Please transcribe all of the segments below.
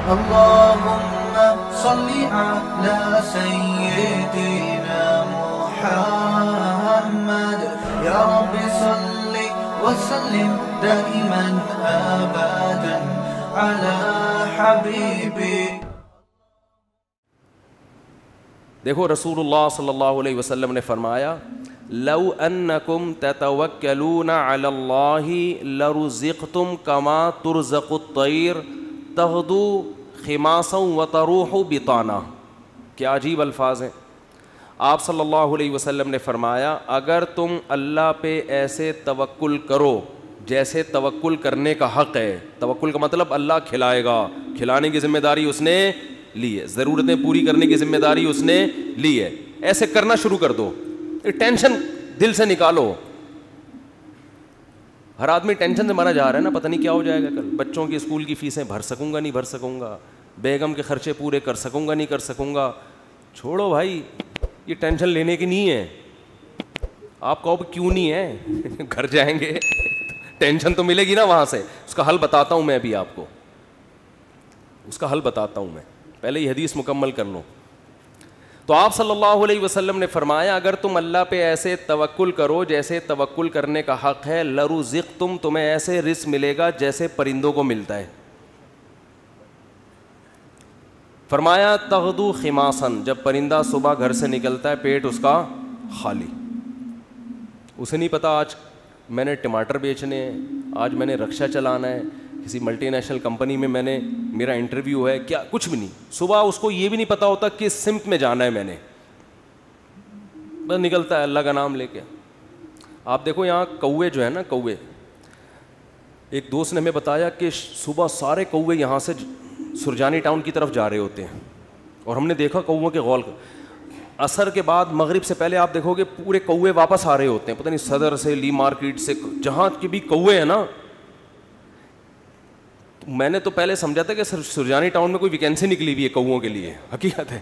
اللهم صل على سيدنا محمد يا رب صل وسلم دائما أبدا على حبيبك. دیکھو رسول صلی اللہ علیہ وسلم نے فرمایا لو انکم تتوکلون علی اللہ لرزقتم کما ترزق الطیر تغدو خماسا وتروح بطانا. کیا عجیب الفاظ ہیں. آپ صلی اللہ علیہ وسلم نے فرمایا اگر تم اللہ پہ ایسے توکل کرو جیسے توکل کرنے کا حق ہے. توکل کا مطلب اللہ کھلائے گا, کھلانے کی ذمہ داری اس نے لی ہے, ضرورتیں پوری کرنے کی ذمہ داری اس نے لی ہے. ایسے کرنا شروع کر دو, ٹینشن دل سے نکالو. ہر آدمی ٹینشن سے مرا جا رہا ہے نا, پتہ نہیں کیا ہو جائے گا کل, بچوں کی اسکول کی فیسیں بھر سکوں گا نہیں بھر سکوں گا, بیگم کے خرچے پورے کر سکوں گا نہیں کر سکوں گا. چھوڑو بھائی, یہ ٹینشن لینے کی نہیں ہے. آپ کہو کیوں نہیں ہے, گھر جائیں گے ٹینشن تو ملے گی نا وہاں سے. اس کا حل بتاتا ہوں میں ابھی آپ کو, اس کا حل بتاتا ہوں میں, پہلے یہ حدیث مکمل کر لوں. تو آپ صلی اللہ علیہ وسلم نے فرمایا اگر تم اللہ پہ ایسے توکل کرو جیسے توکل کرنے کا حق ہے, لرزقتم, تمہیں ایسے رزق ملے گا جیسے پرندوں کو ملتا ہے. فرمایا تغدو خماسن, جب پرندہ صبح گھر سے نکلتا ہے پیٹ اس کا خالی, اسے نہیں پتا آج میں نے ٹماٹر بیچنے ہیں, آج میں نے رکشہ چلانا ہے, کسی ملٹی نیشنل کمپنی میں میں نے میرا انٹرویو ہے, کیا کچھ بھی نہیں. صبح اس کو یہ بھی نہیں پتا ہوتا کس سمت میں جانا ہے میں نے, بس نکلتا ہے اللہ کا نام لے کے. آپ دیکھو یہاں کوے جو ہے نا, کوے, ایک دوست نے ہمیں بتایا کہ صبح سارے کوے یہاں سے سرجانی ٹاؤن کی طرف جا رہے ہوتے ہیں, اور ہم نے دیکھا کووں کے غول, عصر کے بعد مغرب سے پہلے آپ دیکھو گے پورے کوے واپس آ رہے ہوتے ہیں, پتہ نہیں صدر سے, لی مارکیٹ سے, جہاں کے بھی کوے ہیں نا. میں نے تو پہلے سمجھا تھا کہ سرجانی ٹاؤن میں کوئی ویکینسی نکلی ہوئی ہے کووں کے لیے, حقیقت ہے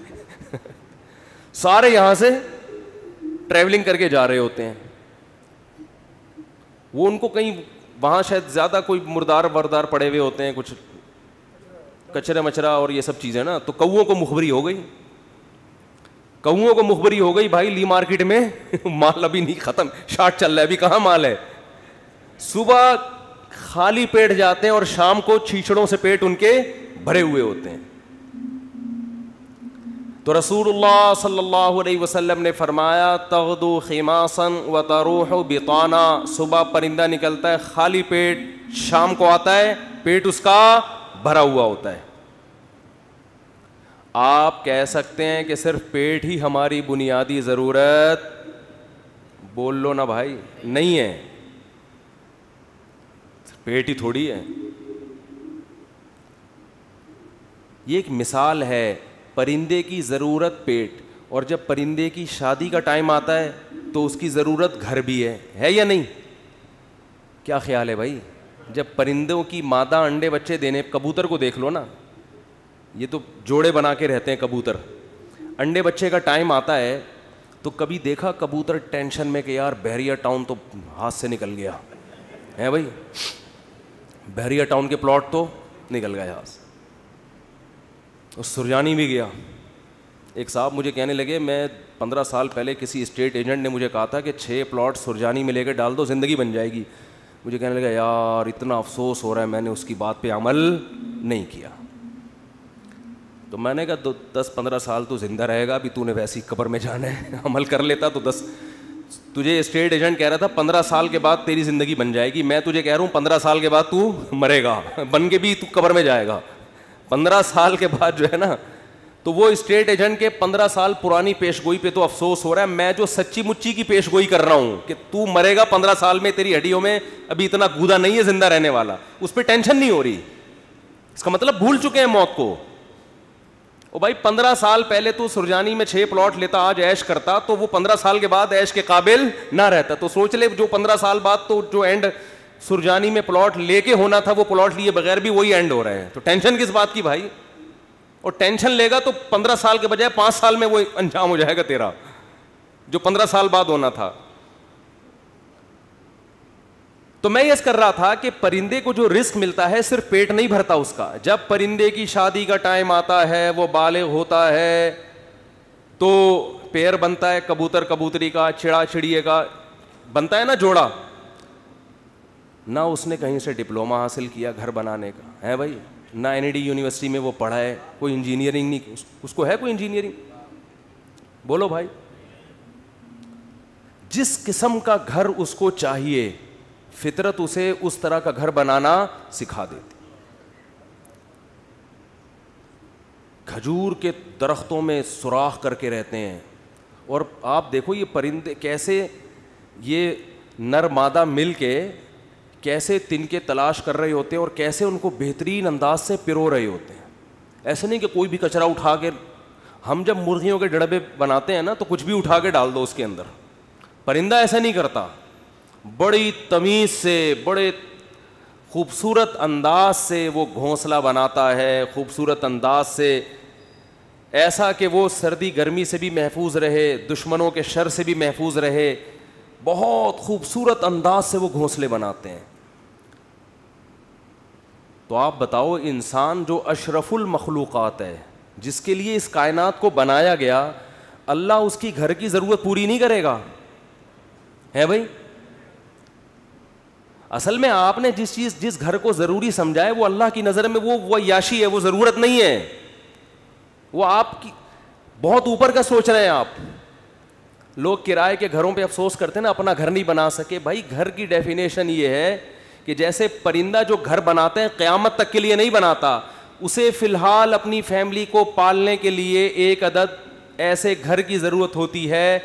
سارے یہاں سے ٹریولنگ کر کے جا رہے ہوتے ہیں. وہ ان کو کہیں وہاں شاید زیادہ کوئی مردار وردار پڑے ہوئے ہوتے ہیں, کچھ کچرا مچرا اور یہ سب چیزیں نا, تو کووں کو مخبری ہو گئی, کووں کو مخبری ہو گئی بھائی لی مارکیٹ میں مال ابھی نہیں ختم, شارٹ چل رہا ہے, ابھی کہاں مال ہے. صبح خالی پیٹ جاتے ہیں اور شام کو چھیچڑوں سے پیٹ ان کے بھرے ہوئے ہوتے ہیں. تو رسول اللہ صلی اللہ علیہ وسلم نے فرمایا تغدو خماسا وتروح بطانا, صبح پرندہ نکلتا ہے خالی پیٹ, شام کو آتا ہے پیٹ اس کا بھرا ہوا ہوتا ہے. آپ کہہ سکتے ہیں کہ صرف پیٹ ہی ہماری بنیادی ضرورت, بول لو نا بھائی, نہیں ہے, پیٹ ہی تھوڑی ہے. یہ ایک مثال ہے, پرندے کی ضرورت پیٹ, اور جب پرندے کی شادی کا ٹائم آتا ہے تو اس کی ضرورت گھر بھی ہے یا نہیں؟ کیا خیال ہے بھائی؟ جب پرندوں کی مادہ انڈے بچے دینے, کبوتر کو دیکھ لو نا, یہ تو جوڑے بنا کے رہتے ہیں کبوتر, انڈے بچے کا ٹائم آتا ہے تو کبھی دیکھا کبوتر ٹینشن میں کہ یار بحریہ ٹاؤن تو ہاتھ سے نکل گیا ہے بھائی, بحریہ ٹاؤن کے پلاٹ تو نکل گئے ہاتھ سے, اور سرجانی بھی گیا. ایک صاحب مجھے کہنے لگے, میں 15 سال پہلے کسی اسٹیٹ ایجنٹ نے مجھے کہا تھا کہ 6 پلاٹ سرجانی میں لے کے ڈال دو زندگی بن جائے گی. مجھے کہنے لگا یار اتنا افسوس ہو رہا ہے, میں نے اس کی بات پہ عمل نہیں کیا. تو میں نے کہا 10-15 سال تو زندہ رہے گا, ابھی تو نے ویسی قبر میں جانا ہے, عمل کر لیتا تو 10, تجھے اسٹیٹ ایجنٹ کہہ رہا تھا 15 سال کے بعد تیری زندگی بن جائے گی, میں تجھے کہہ رہا ہوں 15 سال کے بعد تو مرے گا, بن کے بھی تو قبر میں جائے گا. 15 سال کے بعد جو ہے نا, تو وہ اسٹیٹ ایجنٹ کے 15 سال پرانی پیش گوئی پہ تو افسوس ہو رہا ہے, میں جو سچی مچی کی پیش گوئی کر رہا ہوں کہ تو مرے گا 15 سال میں, تیری ہڈیوں میں ابھی اتنا گودا نہیں ہے زندہ رہنے والا, اس پہ ٹینشن نہیں ہو رہی. اس کا مطلب بھول چکے ہیں موت کو. او بھائی 15 سال پہلے تو سرجانی میں 6 پلاٹ لیتا, آج عیش کرتا, تو وہ 15 سال کے بعد عیش کے قابل نہ رہتا. تو سوچ لے جو 15 سال بعد تو جو اینڈ سرجانی میں پلاٹ لے کے ہونا تھا وہ پلاٹ لیے بغیر بھی وہی اینڈ ہو رہے ہیں. تو ٹینشن کس بات کی بھائی؟ اور ٹینشن لے گا تو 15 سال کے بجائے 5 سال میں وہ انجام ہو جائے گا تیرا, جو 15 سال بعد ہونا تھا. تو میں یہ کر رہا تھا کہ پرندے کو جو رزق ملتا ہے صرف پیٹ نہیں بھرتا اس کا. جب پرندے کی شادی کا ٹائم آتا ہے, وہ بالغ ہوتا ہے, تو پیر بنتا ہے کبوتر کبوتری کا, چڑا چڑیے کا بنتا ہے نا جوڑا. نہ اس نے کہیں سے ڈپلوما حاصل کیا گھر بنانے کا ہے بھائی, نہ NID یونیورسٹی میں وہ پڑھا ہے, کوئی انجینئرنگ نہیں, اس کو ہے کوئی انجینئرنگ؟ بولو بھائی. جس قسم کا گھر اس کو چاہیے فطرت اسے اس طرح کا گھر بنانا سکھا دیتی. کھجور کے درختوں میں سوراخ کر کے رہتے ہیں, اور آپ دیکھو یہ پرندے کیسے, یہ نر مادہ مل کے کیسے تنکے تلاش کر رہے ہوتے ہیں اور کیسے ان کو بہترین انداز سے پرو رہے ہوتے ہیں. ایسے نہیں کہ کوئی بھی کچرا اٹھا کے, ہم جب مرغیوں کے ڈڑبے بناتے ہیں نا تو کچھ بھی اٹھا کے ڈال دو اس کے اندر. پرندہ ایسا نہیں کرتا, بڑی تمیز سے, بڑے خوبصورت انداز سے وہ گھونسلہ بناتا ہے, خوبصورت انداز سے, ایسا کہ وہ سردی گرمی سے بھی محفوظ رہے, دشمنوں کے شر سے بھی محفوظ رہے. بہت خوبصورت انداز سے وہ گھونسلے بناتے ہیں. تو آپ بتاؤ, انسان جو اشرف المخلوقات ہے, جس کے لیے اس کائنات کو بنایا گیا, اللہ اس کی گھر کی ضرورت پوری نہیں کرے گا ہے بھائی؟ اصل میں آپ نے جس گھر کو ضروری سمجھا ہے وہ اللہ کی نظر میں وہ عیاشی ہے, وہ ضرورت نہیں ہے. وہ آپ کی بہت اوپر کا سوچ رہے ہیں آپ. لوگ کرائے کے گھروں پہ افسوس کرتے ہیں نا, اپنا گھر نہیں بنا سکے. بھائی گھر کی ڈیفینیشن یہ ہے کہ جیسے پرندہ جو گھر بناتے ہیں قیامت تک کے لیے نہیں بناتا, اسے فی الحال اپنی فیملی کو پالنے کے لیے ایک عدد ایسے گھر کی ضرورت ہوتی ہے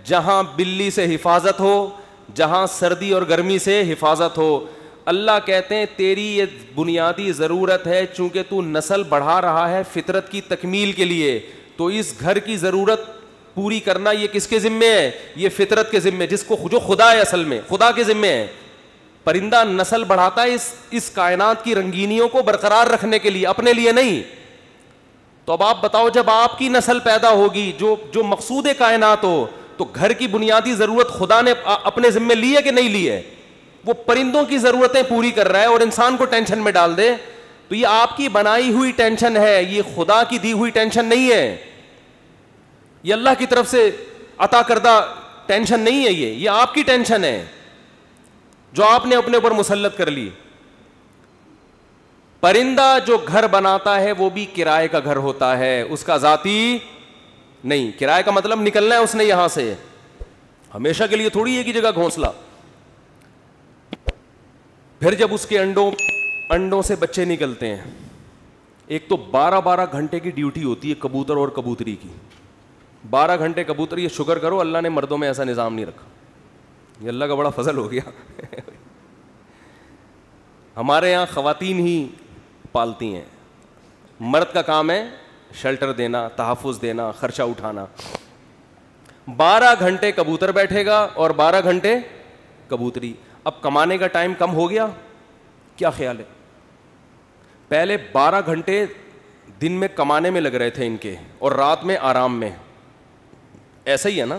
جہاں بلی سے حفاظت ہو, جہاں سردی اور گرمی سے حفاظت ہو. اللہ کہتے ہیں تیری یہ بنیادی ضرورت ہے, چونکہ تو نسل بڑھا رہا ہے فطرت کی تکمیل کے لیے, تو اس گھر کی ضرورت پوری کرنا یہ کس کے ذمے ہے؟ یہ فطرت کے ذمے, جس کو جو خدا ہے, اصل میں خدا کے ذمے ہے. پرندہ نسل بڑھاتا ہے اس کائنات کی رنگینیوں کو برقرار رکھنے کے لیے, اپنے لیے نہیں. تو اب آپ بتاؤ, جب آپ کی نسل پیدا ہوگی جو مقصود کائنات ہو, تو گھر کی بنیادی ضرورت خدا نے اپنے ذمے لی ہے کہ نہیں لی ہے؟ وہ پرندوں کی ضرورتیں پوری کر رہا ہے اور انسان کو ٹینشن میں ڈال دے. تو یہ آپ کی بنائی ہوئی ٹینشن ہے, یہ خدا کی دی ہوئی ٹینشن نہیں ہے, یہ اللہ کی طرف سے عطا کردہ ٹینشن نہیں ہے, یہ آپ کی ٹینشن ہے جو آپ نے اپنے اوپر مسلط کر لی. پرندہ جو گھر بناتا ہے وہ بھی کرائے کا گھر ہوتا ہے, اس کا ذاتی نہیں. کرائے کا مطلب نکلنا ہے اس نے یہاں سے, ہمیشہ کے لیے تھوڑی ایک ہی جگہ گھونسلہ. پھر جب اس کے انڈوں سے بچے نکلتے ہیں, ایک تو 12 گھنٹے کی ڈیوٹی ہوتی ہے کبوتر اور کبوتری کی. 12 گھنٹے کبوتر, یہ شکر کرو اللہ نے مردوں میں ایسا نظام نہیں رکھا, یہ اللہ کا بڑا فضل ہو گیا. ہمارے یہاں خواتین ہی پالتی ہیں, مرد کا کام ہے شیلٹر دینا, تحفظ دینا, خرچہ اٹھانا. 12 گھنٹے کبوتر بیٹھے گا اور 12 گھنٹے کبوتری. اب کمانے کا ٹائم کم ہو گیا, کیا خیال ہے؟ پہلے 12 گھنٹے دن میں کمانے میں لگ رہے تھے ان کے, اور رات میں آرام میں, ایسا ہی ہے نا.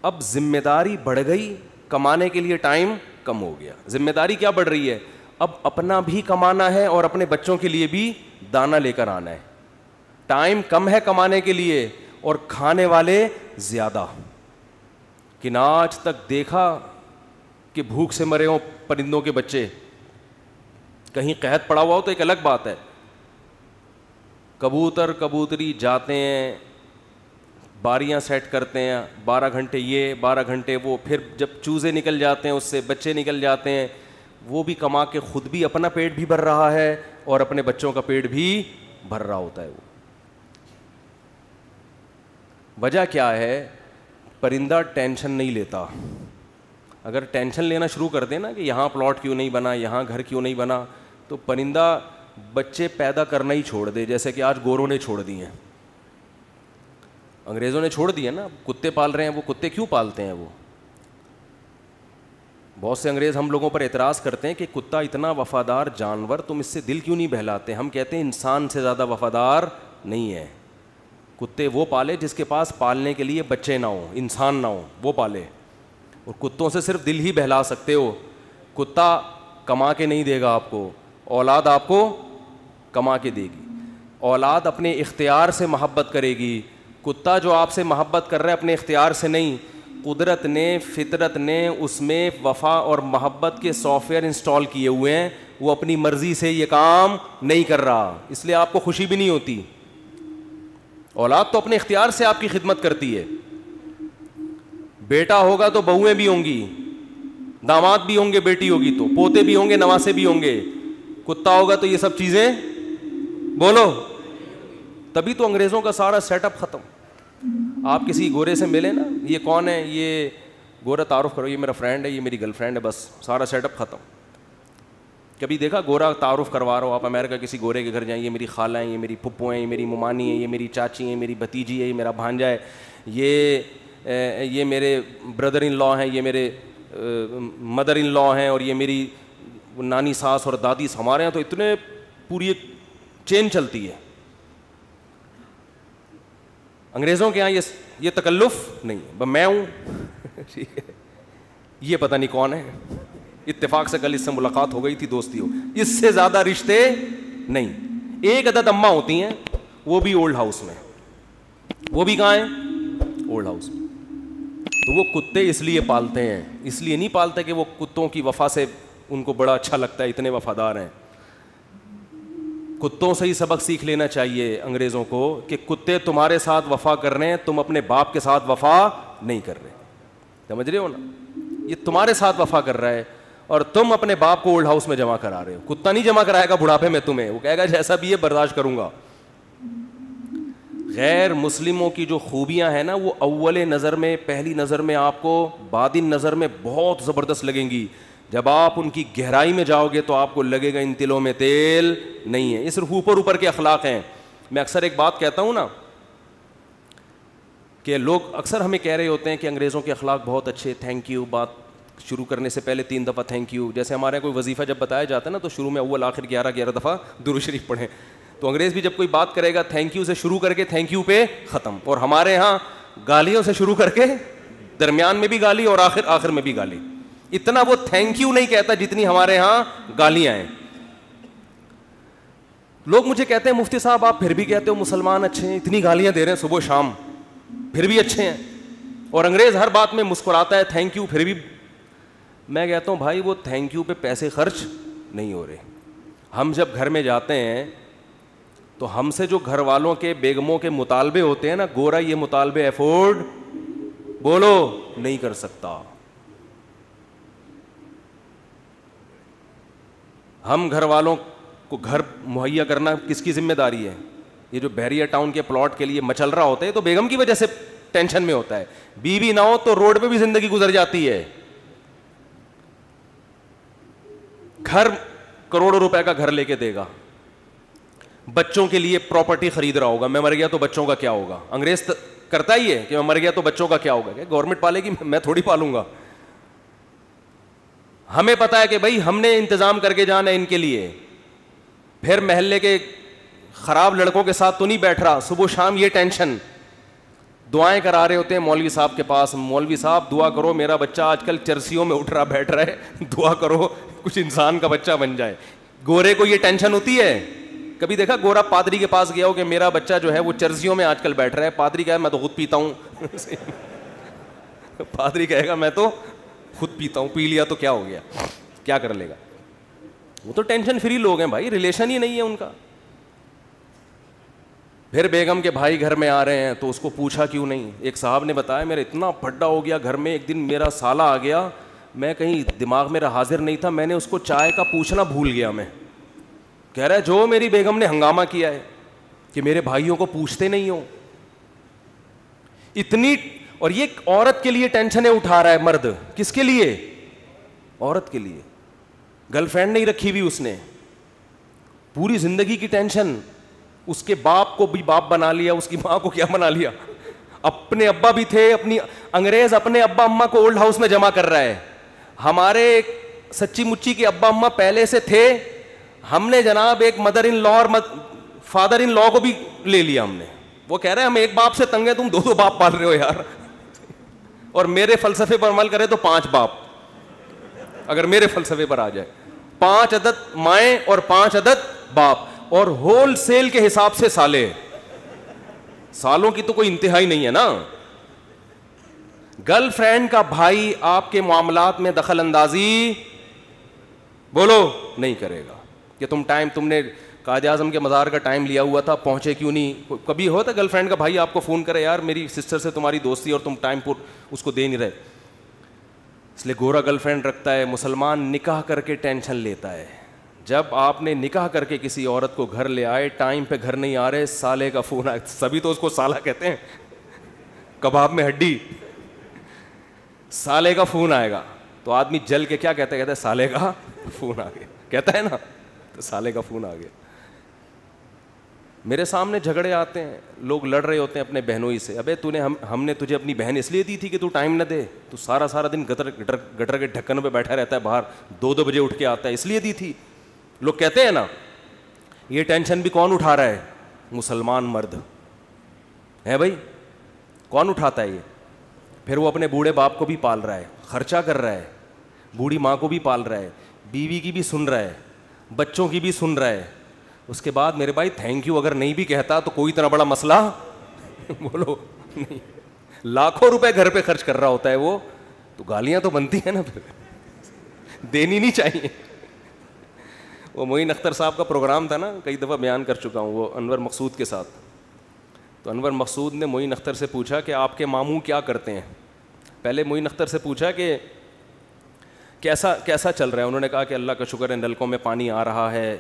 اب ذمہ داری بڑھ گئی, کمانے کے لیے ٹائم کم ہو گیا. ذمہ داری کیا بڑھ رہی ہے؟ اب اپنا بھی کمانا ہے اور اپنے بچوں کے لیے بھی دانا لے کر آنا ہے. ٹائم کم ہے کمانے کے لیے اور کھانے والے زیادہ. کہ نہ آج تک دیکھا کہ بھوک سے مرے ہوں پرندوں کے بچے؟ کہیں قحط پڑا ہوا ہو تو ایک الگ بات ہے. کبوتر کبوتری جاتے ہیں, باریاں سیٹ کرتے ہیں, 12 گھنٹے یہ 12 گھنٹے وہ, پھر جب چوزے نکل جاتے ہیں اس سے بچے نکل جاتے ہیں, وہ بھی کما کے خود بھی اپنا پیٹ بھی بھر رہا ہے اور اپنے بچوں کا پیٹ بھی بھر رہا ہوتا ہے. وہ وجہ کیا ہے؟ پرندہ ٹینشن نہیں لیتا. اگر ٹینشن لینا شروع کر دیں نا کہ یہاں پلاٹ کیوں نہیں بنا, یہاں گھر کیوں نہیں بنا, تو پرندہ بچے پیدا کرنا ہی چھوڑ دے, جیسے کہ آج گوروں نے چھوڑ دی ہیں, انگریزوں نے چھوڑ دی ہے نا. کتے پال رہے ہیں, وہ کتے کیوں پالتے ہیں؟ وہ بہت سے انگریز ہم لوگوں پر اعتراض کرتے ہیں کہ کتا اتنا وفادار جانور, تم اس سے دل کیوں نہیں بہلاتے؟ ہم کہتے ہیں انسان سے زیادہ وفادار نہیں ہے. کتے وہ پالے جس کے پاس پالنے کے لیے بچے نہ ہوں, انسان نہ ہوں, وہ پالے. اور کتوں سے صرف دل ہی بہلا سکتے ہو. کتا کما کے نہیں دے گا آپ کو, اولاد آپ کو کما کے دے گی. اولاد اپنے اختیار سے محبت کرے گی, کتا جو آپ سے محبت کر رہا ہے اپنے اختیار سے نہیں, قدرت نے, فطرت نے اس میں وفا اور محبت کے سافٹ ویئر انسٹال کیے ہوئے ہیں, وہ اپنی مرضی سے یہ کام نہیں کر رہا, اس لیے آپ کو خوشی بھی نہیں ہوتی. اولاد تو اپنے اختیار سے آپ کی خدمت کرتی ہے. بیٹا ہوگا تو بہویں بھی ہوں گی, داماد بھی ہوں گے, بیٹی ہوگی تو پوتے بھی ہوں گے, نواسے بھی ہوں گے. کتا ہوگا تو یہ سب چیزیں بولو. تبھی تو انگریزوں کا سارا سیٹ اپ ختم. آپ کسی گورے سے ملے نا, یہ کون ہے, یہ گورا, تعارف کرو, یہ میرا فرینڈ ہے, یہ میری گرل فرینڈ ہے, بس سارا سیٹ اپ ختم. کبھی دیکھا گورا تعارف کروا رہا ہو آپ امریکہ کسی گورے کے گھر جائیں, یہ میری خالہ ہیں, یہ میری پھپھو ہیں, یہ میری ممانی ہیں, یہ میری چاچی ہیں, میری بھتیجی ہے, یہ میرا بھانجا ہے, یہ میرے بردر ان لا ہیں, یہ میرے مدر ان لا ہیں, اور یہ میری نانی ساس اور دادی. ہمارے یہاں تو اتنے پوری ایک چین چلتی ہے. انگریزوں کے یہاں یہ تکلف نہیں, بس میں ہوں ٹھیک ہے, یہ پتہ نہیں کون ہے, اتفاق سے کل اس سے ملاقات ہو گئی تھی, دوستی ہو, اس سے زیادہ رشتے نہیں. ایک عدد اماں ہوتی ہیں, وہ بھی اولڈ ہاؤس میں. وہ بھی کہاں ہیں؟ اولڈ ہاؤس میں. تو وہ کتے اس لیے پالتے ہیں, اس لیے نہیں پالتے کہ وہ کتوں کی وفا سے ان کو بڑا اچھا لگتا ہے, اتنے وفادار ہیں. کتوں سے ہی سبق سیکھ لینا چاہیے انگریزوں کو کہ کتے تمہارے ساتھ وفا کر رہے ہیں, تم اپنے باپ کے ساتھ وفا نہیں کر رہے. سمجھ رہے ہو نا, یہ تمہارے ساتھ وفا کر رہا ہے اور تم اپنے باپ کو اولڈ ہاؤس میں جمع کرا رہے ہو. کتا نہیں جمع کرائے گا بڑھاپے میں تمہیں, وہ کہے گا جیسا بھی ہے برداشت کروں گا. غیر مسلموں کی جو خوبیاں ہیں نا, وہ اول نظر میں, پہلی نظر میں آپ کو باطن نظر میں بہت زبردست لگیں گی. جب آپ ان کی گہرائی میں جاؤ گے تو آپ کو لگے گا ان تلوں میں تیل نہیں ہے. یہ صرف اوپر اوپر کے اخلاق ہیں. میں اکثر ایک بات کہتا ہوں نا, کہ لوگ اکثر ہمیں کہہ رہے ہوتے ہیں کہ انگریزوں کے اخلاق بہت اچھے, تھینک یو, بات شروع کرنے سے پہلے 3 دفعہ تھینک یو. جیسے ہمارے کوئی وظیفہ جب بتایا جاتا ہے نا, تو شروع میں اول آخر 11 دفعہ درود شریف پڑھیں. تو انگریز بھی جب کوئی بات کرے گا تھینک یو سے شروع کر کے تھینک یو پہ ختم. اور ہمارے یہاں گالیوں سے شروع کر کے درمیان میں بھی گالی اور آخر میں بھی گالی. اتنا وہ تھینک یو نہیں کہتا جتنی ہمارے ہاں گالیاں ہیں. لوگ مجھے کہتے ہیں مفتی صاحب آپ پھر بھی کہتے ہو مسلمان اچھے ہیں, اتنی گالیاں دے رہے ہیں صبح شام, پھر بھی اچھے ہیں. اور انگریز ہر بات میں مسکراتا ہے, تھینک یو, پھر بھی. میں کہتا ہوں بھائی وہ تھینک یو پہ پیسے خرچ نہیں ہو رہے. ہم جب گھر میں جاتے ہیں تو ہم سے جو گھر والوں کے, بیگموں کے مطالبے ہوتے ہیں نا, گورا یہ مطالبے افورڈ بولو نہیں کر سکتا. ہم گھر والوں کو گھر مہیا کرنا کس کی ذمہ داری ہے؟ یہ جو بحریہ ٹاؤن کے پلاٹ کے لیے مچل رہا ہوتا ہے تو بیگم کی وجہ سے ٹینشن میں ہوتا ہے. بیوی نہ ہو تو روڈ پہ بھی زندگی گزر جاتی ہے. گھر کروڑوں روپے کا گھر لے کے دے گا, بچوں کے لیے پراپرٹی خرید رہا ہوگا, میں مر گیا تو بچوں کا کیا ہوگا. انگریز کرتا ہی ہے کہ میں مر گیا تو بچوں کا کیا ہوگا, کہ گورنمنٹ پالے گی, میں تھوڑی پالوں گا. ہمیں پتا ہے کہ بھائی ہم نے انتظام کر کے جانا ہے ان کے لیے. پھر محلے کے خراب لڑکوں کے ساتھ تو نہیں بیٹھ رہا, صبح شام یہ ٹینشن. دعائیں کرا رہے ہوتے ہیں مولوی صاحب کے پاس, مولوی صاحب دعا کرو میرا بچہ آج کل چرسیوں میں اٹھ رہا بیٹھ رہا ہے, دعا کرو کچھ انسان کا بچہ بن جائے. گورے کو یہ ٹینشن ہوتی ہے. کبھی دیکھا گورا پادری کے پاس گیا ہو کہ میرا بچہ جو ہے وہ چرسیوں میں آج کل بیٹھ رہا ہے؟ پادری کہے میں تو خود پیتا ہوں. پادری کہے گا میں تو خود پیتا ہوں, پی لیا تو کیا ہو گیا, کیا کر لے گا. وہ تو ٹینشن فری لوگ ہیں بھائی, ریلیشن ہی نہیں ہے ان کا. پھر بیگم کے بھائی گھر میں آ رہے ہیں تو اس کو پوچھا کیوں نہیں. ایک صاحب نے بتایا میرا اتنا پھڈا ہو گیا گھر میں, ایک دن میرا سالہ آ گیا, میں کہیں دماغ میرا حاضر نہیں تھا, میں نے اس کو چائے کا پوچھنا بھول گیا. میں کہہ رہا ہے جو میری بیگم نے ہنگامہ کیا ہے کہ میرے بھائیوں کو پوچھتے نہیں ہو اتنی. اور یہ عورت کے لیے ٹینشنیں اٹھا رہا ہے مرد. کس کے لیے؟ عورت کے لیے. گرل فرینڈ نہیں رکھی ہوئی اس نے, پوری زندگی کی ٹینشن. اس کے باپ کو بھی باپ بنا لیا, اس کی ماں کو کیا بنا لیا, اپنے ابا بھی تھے. اپنی انگریز اپنے ابا اماں کو اولڈ ہاؤس میں جمع کر رہا ہے. ہمارے سچی مچی کے ابا اماں پہلے سے تھے, ہم نے جناب ایک مدر ان لا اور فادر ان لا کو بھی لے لیا ہم نے. وہ کہہ رہے ہیں ہم ایک باپ سے تنگ ہیں, تم 2 باپ پال رہے ہو یار. اور میرے فلسفے پر عمل کرے تو 5 باپ. اگر میرے فلسفے پر آ جائے. 5 عدد مائیں اور 5 عدد باپ, اور ہول سیل کے حساب سے سالے. سالوں کی تو کوئی انتہا ہی نہیں ہے نا. گرل فرینڈ کا بھائی آپ کے معاملات میں دخل اندازی بولو نہیں کرے گا کہ تم نے قائد اعظم کے مزار کا ٹائم لیا ہوا تھا, پہنچے کیوں نہیں. کبھی ہوتا گرل فرینڈ کا بھائی آپ کو فون کرے, یار میری سسٹر سے تمہاری دوستی اور تم ٹائم پر اس کو دے نہیں رہے. اس لیے گورا گرل فرینڈ رکھتا ہے. مسلمان نکاح کر کے ٹینشن لیتا ہے. جب آپ نے نکاح کر کے کسی عورت کو گھر لے آئے, ٹائم پہ گھر نہیں آ رہے, سالے کا فون آئے. سبھی تو اس کو سالہ کہتے ہیں, کباب میں ہڈی. سالے کا فون آئے گا تو آدمی جل کے کیا کہتا ہے سالے کا فون آ گیا, کہتا ہے نا, تو سالے کا فون آ گیا. میرے سامنے جھگڑے آتے ہیں, لوگ لڑ رہے ہوتے ہیں اپنے بہنوں ہی سے. ابے ہم نے تجھے اپنی بہن اس لیے دی تھی کہ تو ٹائم نہ دے, تو سارا دن گٹر کے ڈھکن پہ بیٹھا رہتا ہے باہر, 2 بجے اٹھ کے آتا ہے, اس لیے دی تھی. لوگ کہتے ہیں نا, یہ ٹینشن بھی کون اٹھا رہا ہے؟ مسلمان مرد ہے بھائی. کون اٹھاتا ہے یہ؟ پھر وہ اپنے بوڑھے باپ کو بھی پال رہا ہے, خرچہ کر رہا ہے, بوڑھی ماں کو بھی پال رہا ہے, بیوی کی بھی سن رہا ہے, بچوں کی بھی سن رہا ہے. اس کے بعد میرے بھائی تھینک یو اگر نہیں بھی کہتا تو کوئی اتنا بڑا مسئلہ بولو نہیں. لاکھوں روپے گھر پہ خرچ کر رہا ہوتا ہے وہ, تو گالیاں تو بنتی ہیں نا, پھر دینی نہیں چاہیے. وہ معین اختر صاحب کا پروگرام تھا نا, کئی دفعہ بیان کر چکا ہوں, وہ انور مقصود کے ساتھ. تو انور مقصود نے معین اختر سے پوچھا کہ آپ کے ماموں کیا کرتے ہیں. پہلے معین اختر سے پوچھا کہ کیسا چل رہا ہے. انہوں نے کہا کہ اللہ کا شکر ہے, نلکوں میں پانی آ رہا ہے,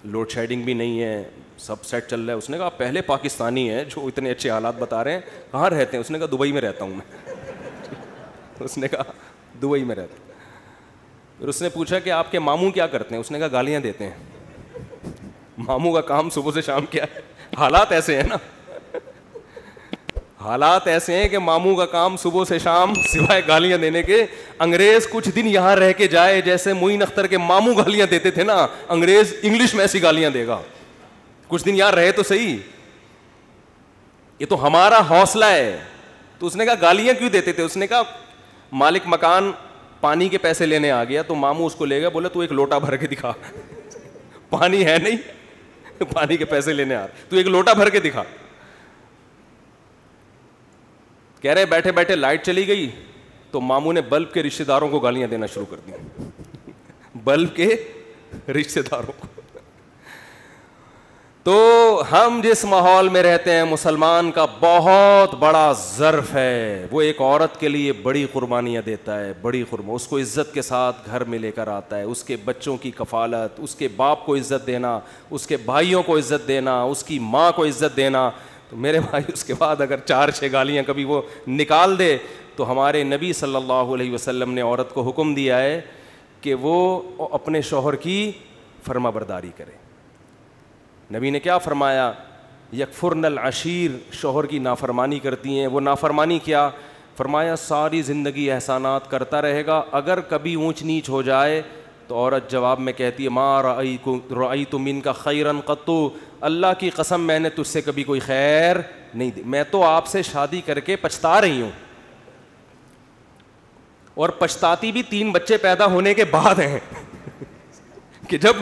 لوڈ شیڈنگ بھی نہیں ہے, سب سیٹ چل رہا ہے. اس نے کہا پہلے پاکستانی ہیں جو اتنے اچھے حالات بتا رہے ہیں, کہاں رہتے ہیں؟ اس نے کہا دبئی میں رہتا ہوں میں. اس نے کہا دبئی میں رہتا ہوں. پھر اس نے پوچھا کہ آپ کے ماموں کیا کرتے ہیں؟ اس نے کہا گالیاں دیتے ہیں. ماموں کا کام صبح سے شام کیا ہے؟ حالات ایسے ہیں نا, حالات ایسے ہیں کہ ماموں کا کام صبح سے شام سوائے گالیاں دینے کے. انگریز کچھ دن یہاں رہ کے جائے, جیسے معین اختر کے ماموں گالیاں دیتے تھے نا, انگریز انگلش میں ایسی گالیاں دے گا. کچھ دن یہاں رہے تو صحیح, یہ تو ہمارا حوصلہ ہے. تو اس نے کہا گالیاں کیوں دیتے تھے؟ اس نے کہا مالک مکان پانی کے پیسے لینے آ گیا, تو ماموں اس کو لے گیا, بولے تو ایک لوٹا بھر کے دکھا. پانی ہے نہیں, پانی کے پیسے لینے آ رہا, تو ایک لوٹا بھر کے دکھا. کہہ رہے بیٹھے بیٹھے لائٹ چلی گئی, تو ماموں نے بلب کے رشتہ داروں کو گالیاں دینا شروع کر دی. بلب کے رشتہ داروں کو. تو ہم جس ماحول میں رہتے ہیں, مسلمان کا بہت بڑا ظرف ہے. وہ ایک عورت کے لیے بڑی قربانیاں دیتا ہے, بڑی اس کو عزت کے ساتھ گھر میں لے کر آتا ہے. اس کے بچوں کی کفالت, اس کے باپ کو عزت دینا, اس کے بھائیوں کو عزت دینا, اس کی ماں کو عزت دینا. تو میرے بھائی اس کے بعد اگر 4-6 گالیاں کبھی وہ نکال دے, تو ہمارے نبی صلی اللہ علیہ وسلم نے عورت کو حکم دیا ہے کہ وہ اپنے شوہر کی فرما برداری کرے. نبی نے کیا فرمایا؟ یکفرن العشیر, شوہر کی نافرمانی کرتی ہیں. وہ نافرمانی کیا؟ فرمایا ساری زندگی احسانات کرتا رہے گا, اگر کبھی اونچ نیچ ہو جائے تو عورت جواب میں کہتی ہے ما رأیت منک خیرا قط, اللہ کی قسم میں نے تجھ سے کبھی کوئی خیر نہیں دی, میں تو آپ سے شادی کر کے پچھتا رہی ہوں. اور پچھتاتی بھی 3 بچے پیدا ہونے کے بعد ہیں کہ جب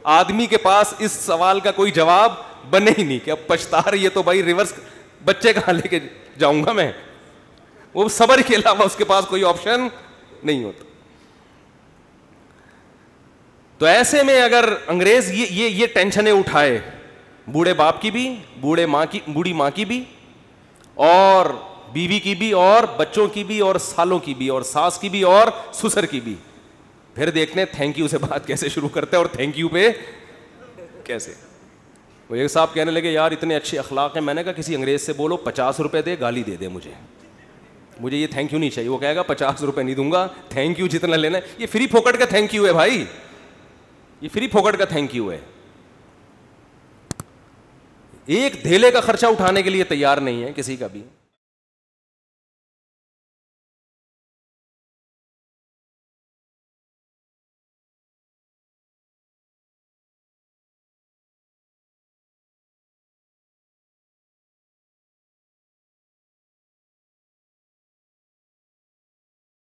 آدمی کے پاس اس سوال کا کوئی جواب بنے ہی نہیں کہ اب پچھتا رہی ہے, تو بھائی ریورس بچے کہاں لے کے جاؤں گا میں. وہ صبر کے علاوہ اس کے پاس کوئی آپشن نہیں ہوتا. تو ایسے میں اگر انگریز یہ ٹینشنیں اٹھائے, بوڑھے باپ کی بھی, بوڑھی ماں کی بھی, اور بیوی کی بھی, اور بچوں کی بھی, اور سالوں کی بھی, اور ساس کی بھی, اور سسر کی بھی, پھر دیکھتے ہیں تھینک یو سے بات کیسے شروع کرتے ہیں اور تھینک یو پہ کیسے. وہ ایک صاحب کہنے لگے یار اتنے اچھے اخلاق ہیں. میں نے کہا کسی انگریز سے بولو 50 روپے دے, گالی دے دے مجھے یہ تھینک یو نہیں چاہیے. وہ کہے گا 50 روپے نہیں دوں گا, تھینک یو جتنا لینا ہے. یہ فری پھوکٹ کا تھینک یو ہے بھائی, یہ فری پھوکٹ کا تھینک یو ہے. ایک دھیلے کا خرچہ اٹھانے کے لیے تیار نہیں ہے کسی کا بھی.